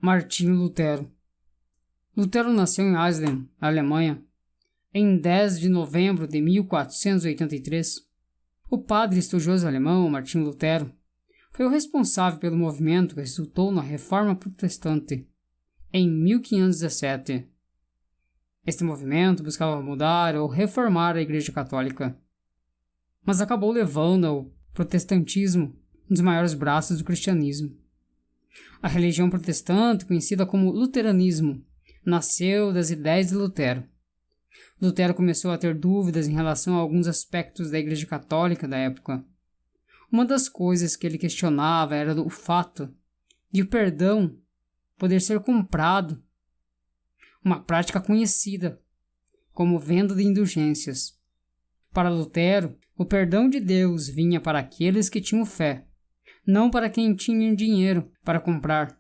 Martinho Lutero. Lutero nasceu em Eisleben, Alemanha, em 10 de novembro de 1483. O padre estudioso alemão Martinho Lutero foi o responsável pelo movimento que resultou na Reforma Protestante, em 1517. Este movimento buscava mudar ou reformar a Igreja Católica, mas acabou levando ao protestantismo, um dos maiores braços do cristianismo. A religião protestante, conhecida como luteranismo, nasceu das ideias de Lutero. Lutero começou a ter dúvidas em relação a alguns aspectos da Igreja Católica da época. Uma das coisas que ele questionava era o fato de o perdão poder ser comprado, uma prática conhecida como venda de indulgências. Para Lutero, o perdão de Deus vinha para aqueles que tinham fé, não para quem tinha dinheiro para comprar.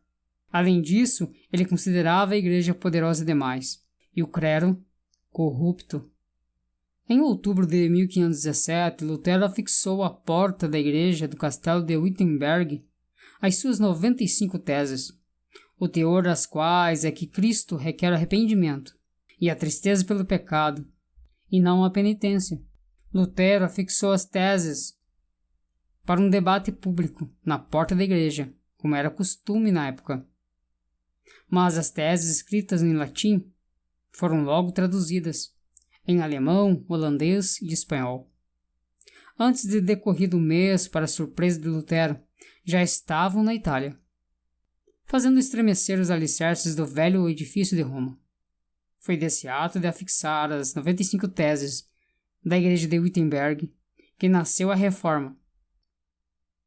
Além disso, ele considerava a igreja poderosa demais e o clero corrupto. Em outubro de 1517, Lutero afixou à porta da igreja do castelo de Wittenberg as suas 95 teses, o teor das quais é que Cristo requer arrependimento e a tristeza pelo pecado, e não a penitência. Lutero afixou as teses para um debate público na porta da igreja, como era costume na época. Mas as teses escritas em latim foram logo traduzidas em alemão, holandês e espanhol. Antes de decorrido um mês, para a surpresa de Lutero, já estavam na Itália, fazendo estremecer os alicerces do velho edifício de Roma. Foi desse ato de afixar as 95 teses da igreja de Wittenberg que nasceu a Reforma,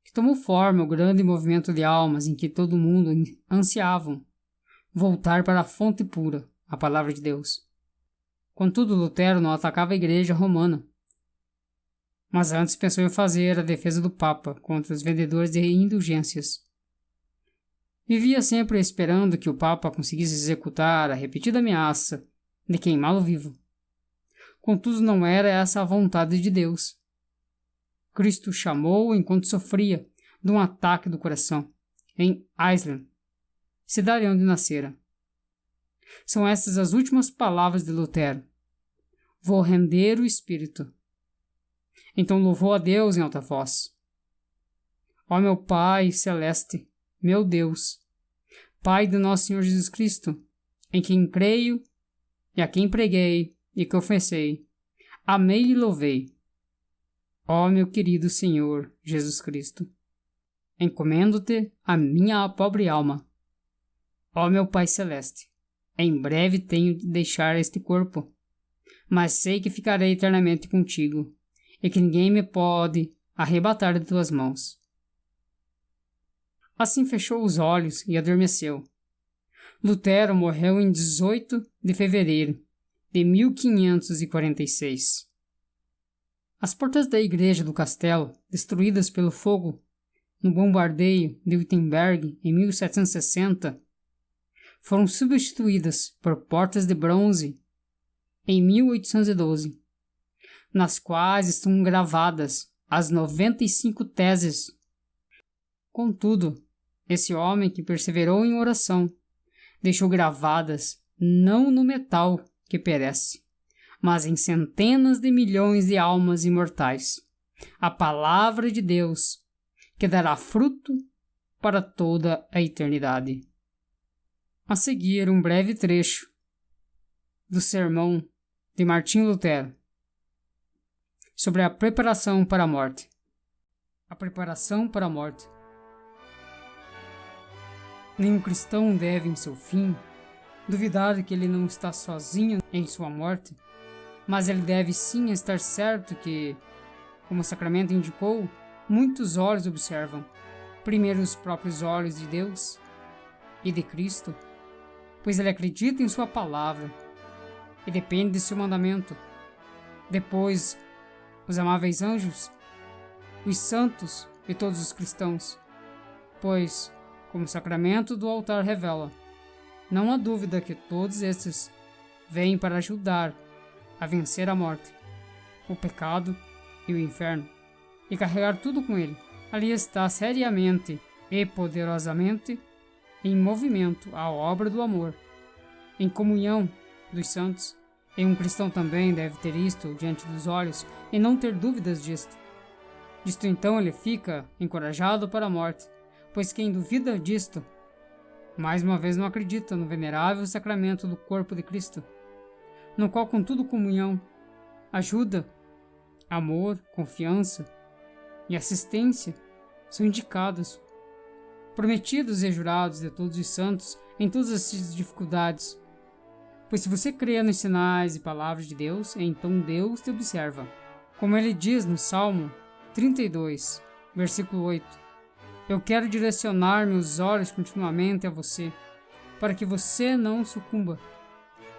que tomou forma o grande movimento de almas em que todo mundo ansiavam voltar para a fonte pura, a palavra de Deus. Contudo, Lutero não atacava a igreja romana, mas antes pensou em fazer a defesa do Papa contra os vendedores de indulgências. Vivia sempre esperando que o Papa conseguisse executar a repetida ameaça de queimá-lo vivo. Contudo, não era essa a vontade de Deus. Cristo chamou enquanto sofria de um ataque do coração, em Eisleben, cidade onde nascera. São estas as últimas palavras de Lutero: vou render o espírito. Então louvou a Deus em alta voz: ó meu Pai celeste, meu Deus, Pai do nosso Senhor Jesus Cristo, em quem creio e a quem preguei e confessei, amei e louvei. Ó meu querido Senhor Jesus Cristo, encomendo-te a minha pobre alma. Ó meu Pai celeste, em breve tenho de deixar este corpo, mas sei que ficarei eternamente contigo e que ninguém me pode arrebatar de tuas mãos. Assim fechou os olhos e adormeceu. Lutero morreu em 18 de fevereiro de 1546. As portas da igreja do castelo, destruídas pelo fogo no bombardeio de Wittenberg em 1760, foram substituídas por portas de bronze em 1812, nas quais estão gravadas as 95 teses. Contudo, esse homem que perseverou em oração deixou gravadas não no metal que perece, mas em centenas de milhões de almas imortais, a palavra de Deus, que dará fruto para toda a eternidade. A seguir, um breve trecho do sermão de Martinho Lutero sobre a preparação para a morte. A preparação para a morte. Nenhum cristão deve, em seu fim, duvidar que ele não está sozinho em sua morte, mas ele deve sim estar certo que, como o sacramento indicou, muitos olhos observam, primeiro os próprios olhos de Deus e de Cristo, pois ele acredita em sua palavra e depende de seu mandamento. Depois, os amáveis anjos, os santos e todos os cristãos, pois, como o sacramento do altar revela, não há dúvida que todos estes vêm para ajudar a vencer a morte, o pecado e o inferno, e carregar tudo com ele. Ali está seriamente e poderosamente em movimento a obra do amor, em comunhão dos santos. E um cristão também deve ter isto diante dos olhos e não ter dúvidas disto. Disto então ele fica encorajado para a morte, pois quem duvida disto, mais uma vez não acredita no venerável sacramento do corpo de Cristo, no qual contudo comunhão, ajuda, amor, confiança e assistência são indicados, prometidos e jurados de todos os santos em todas as dificuldades. Pois se você crê nos sinais e palavras de Deus, então Deus te observa. Como ele diz no Salmo 32, versículo 8: Eu quero direcionar meus olhos continuamente a você, para que você não sucumba.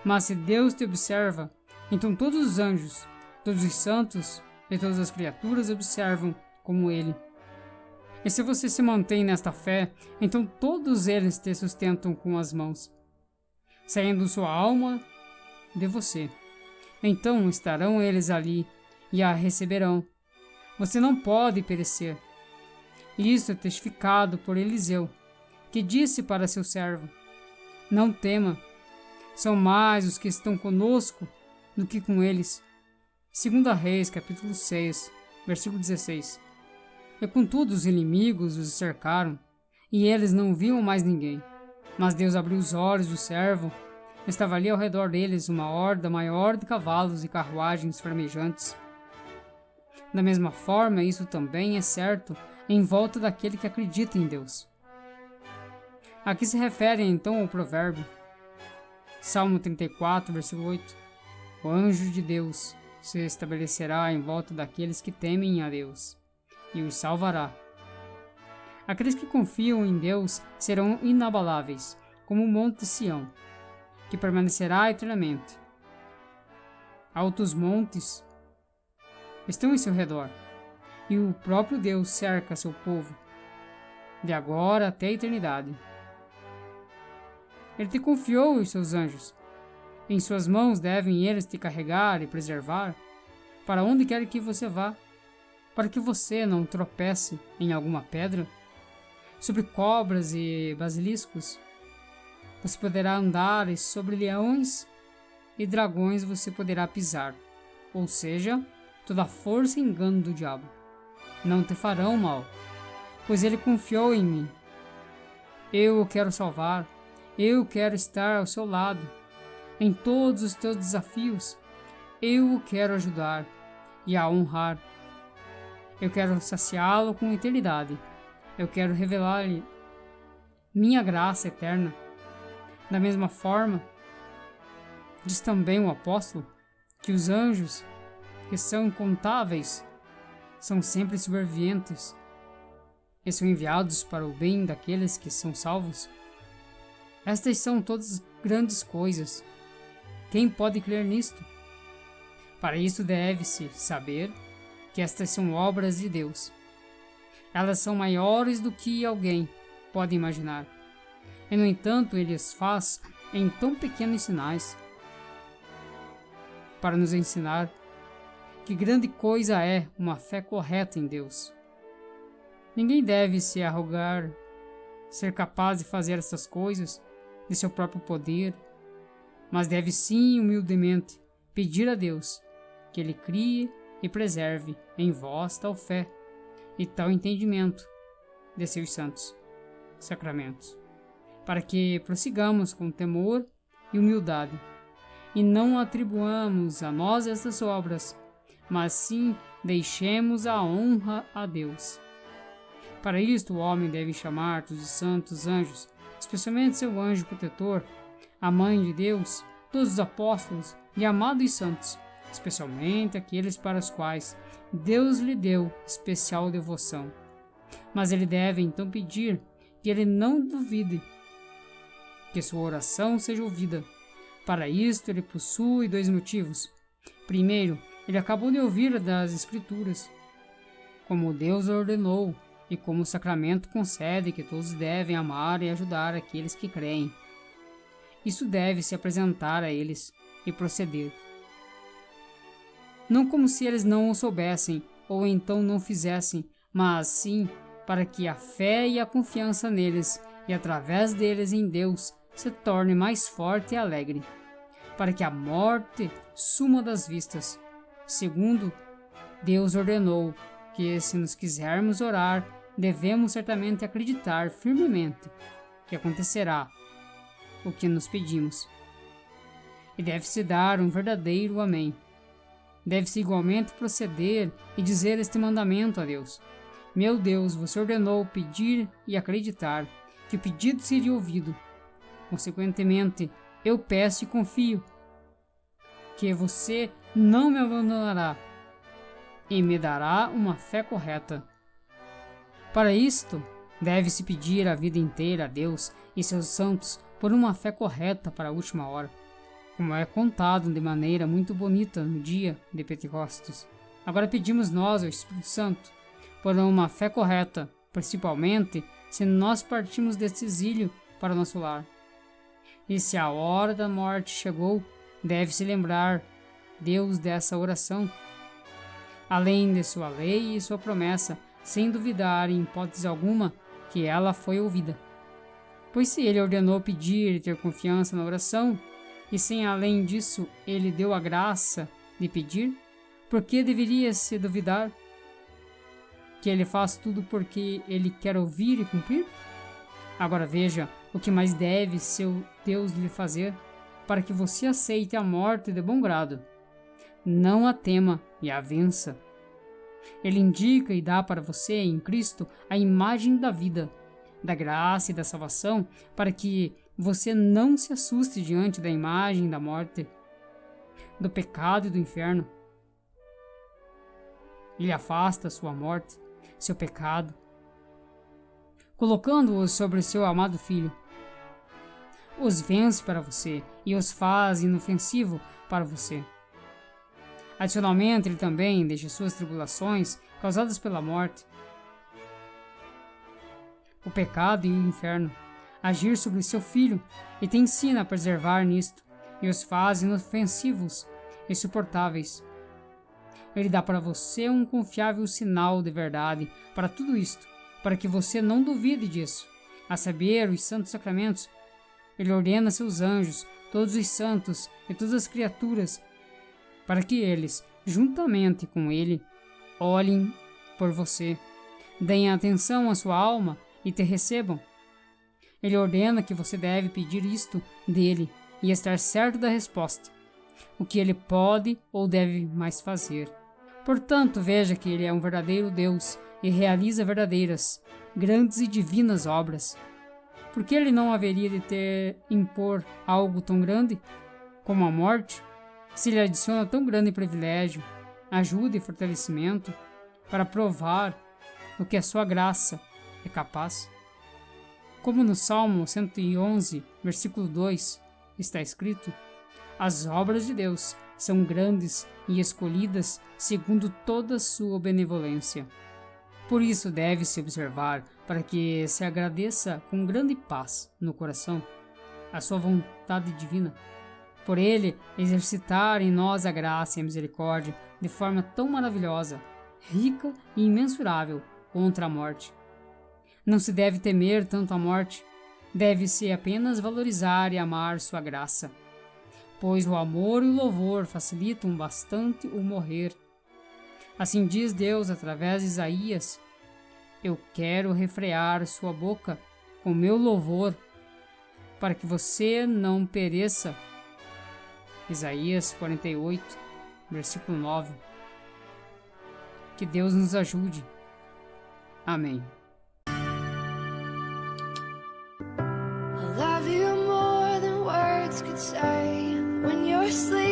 Mas se Deus te observa, então todos os anjos, todos os santos e todas as criaturas observam como ele. E se você se mantém nesta fé, então todos eles te sustentam com as mãos, saindo sua alma de você. Então estarão eles ali e a receberão. Você não pode perecer. Isso é testificado por Eliseu, que disse para seu servo: Não tema, são mais os que estão conosco do que com eles. 2 Reis, capítulo 6, versículo 16. E contudo os inimigos os cercaram, e eles não viam mais ninguém. Mas Deus abriu os olhos do servo. Estava ali ao redor deles uma horda maior de cavalos e carruagens flamejantes. Da mesma forma, isso também é certo em volta daquele que acredita em Deus. Aqui se refere então ao provérbio. Salmo 34, versículo 8. O anjo de Deus se estabelecerá em volta daqueles que temem a Deus e os salvará. Aqueles que confiam em Deus serão inabaláveis, como o monte Sião, que permanecerá eternamente. Altos montes estão em seu redor, e o próprio Deus cerca seu povo, de agora até a eternidade. Ele te confiou os seus anjos. Em suas mãos devem eles te carregar e preservar, para onde quer que você vá, para que você não tropece em alguma pedra. Sobre cobras e basiliscos você poderá andar, e sobre leões e dragões você poderá pisar. Ou seja, toda a força e engano do diabo não te farão mal, pois ele confiou em mim. Eu o quero salvar, eu quero estar ao seu lado em todos os teus desafios. Eu o quero ajudar e a honrar. Eu quero saciá-lo com eternidade. Eu quero revelar-lhe minha graça eterna. Da mesma forma, diz também o apóstolo que os anjos, que são incontáveis, são sempre subservientes e são enviados para o bem daqueles que são salvos. Estas são todas grandes coisas. Quem pode crer nisto? Para isso deve-se saber que estas são obras de Deus. Elas são maiores do que alguém pode imaginar. E, no entanto, Ele as faz em tão pequenos sinais para nos ensinar que grande coisa é uma fé correta em Deus. Ninguém deve se arrogar ser capaz de fazer essas coisas de seu próprio poder, mas deve sim humildemente pedir a Deus que Ele crie e preserve em vós tal fé e tal entendimento de seus santos sacramentos, para que prossigamos com temor e humildade, e não atribuamos a nós essas obras, mas sim deixemos a honra a Deus. Para isto, o homem deve chamar todos os santos anjos, especialmente seu anjo protetor, a mãe de Deus, todos os apóstolos e amados santos, especialmente aqueles para os quais Deus lhe deu especial devoção. Mas ele deve então pedir que ele não duvide, que sua oração seja ouvida. Para isto ele possui dois motivos. Primeiro, ele acabou de ouvir das Escrituras, como Deus ordenou e como o sacramento concede que todos devem amar e ajudar aqueles que creem. Isso deve se apresentar a eles e proceder. Não como se eles não o soubessem ou então não fizessem, mas sim para que a fé e a confiança neles e através deles em Deus se torne mais forte e alegre, para que a morte suma das vistas. Segundo, Deus ordenou que, se nos quisermos orar, devemos certamente acreditar firmemente que acontecerá o que nos pedimos. E deve-se dar um verdadeiro amém. Deve-se igualmente proceder e dizer este mandamento a Deus. Meu Deus, você ordenou pedir e acreditar que o pedido seria ouvido. Consequentemente, eu peço e confio que você não me abandonará e me dará uma fé correta. Para isto, deve-se pedir a vida inteira a Deus e seus santos por uma fé correta para a última hora, como é contado de maneira muito bonita no dia de Pentecostes. Agora pedimos nós ao Espírito Santo por uma fé correta, principalmente se nós partimos deste exílio para nosso lar. E se a hora da morte chegou, deve-se lembrar Deus dessa oração, além de sua lei e sua promessa, sem duvidar em hipótese alguma que ela foi ouvida. Pois se ele ordenou pedir e ter confiança na oração, e sem além disso ele deu a graça de pedir, por que deveria se duvidar que ele faz tudo porque ele quer ouvir e cumprir? Agora veja o que mais deve seu Deus lhe fazer, para que você aceite a morte de bom grado. Não a tema e a vença. Ele indica e dá para você em Cristo a imagem da vida, da graça e da salvação, para que você não se assuste diante da imagem da morte, do pecado e do inferno. Ele afasta sua morte, seu pecado, colocando-os sobre seu amado Filho. Os vence para você e os faz inofensivo para você. Adicionalmente, ele também deixa suas tribulações causadas pela morte, o pecado e o inferno agir sobre seu Filho e te ensina a preservar nisto e os faz inofensivos e suportáveis. Ele dá para você um confiável sinal de verdade para tudo isto, para que você não duvide disso. A saber, os santos sacramentos. Ele ordena seus anjos, todos os santos e todas as criaturas, para que eles, juntamente com ele, olhem por você, deem atenção à sua alma e te recebam. Ele ordena que você deve pedir isto dele e estar certo da resposta, o que ele pode ou deve mais fazer. Portanto, veja que ele é um verdadeiro Deus e realiza verdadeiras, grandes e divinas obras. Por que ele não haveria de impor algo tão grande como a morte, se lhe adiciona tão grande privilégio, ajuda e fortalecimento para provar o que a sua graça é capaz? Como no Salmo 111, versículo 2, está escrito: as obras de Deus são grandes e escolhidas segundo toda a sua benevolência. Por isso deve-se observar para que se agradeça com grande paz no coração a sua vontade divina, por ele exercitar em nós a graça e a misericórdia de forma tão maravilhosa, rica e imensurável contra a morte. Não se deve temer tanto a morte, deve-se apenas valorizar e amar sua graça, pois o amor e o louvor facilitam bastante o morrer. Assim diz Deus através de Isaías: eu quero refrear sua boca com meu louvor, para que você não pereça. Isaías 48, versículo 9. Que Deus nos ajude. Amém. I love you more than words could say. When you're sleeping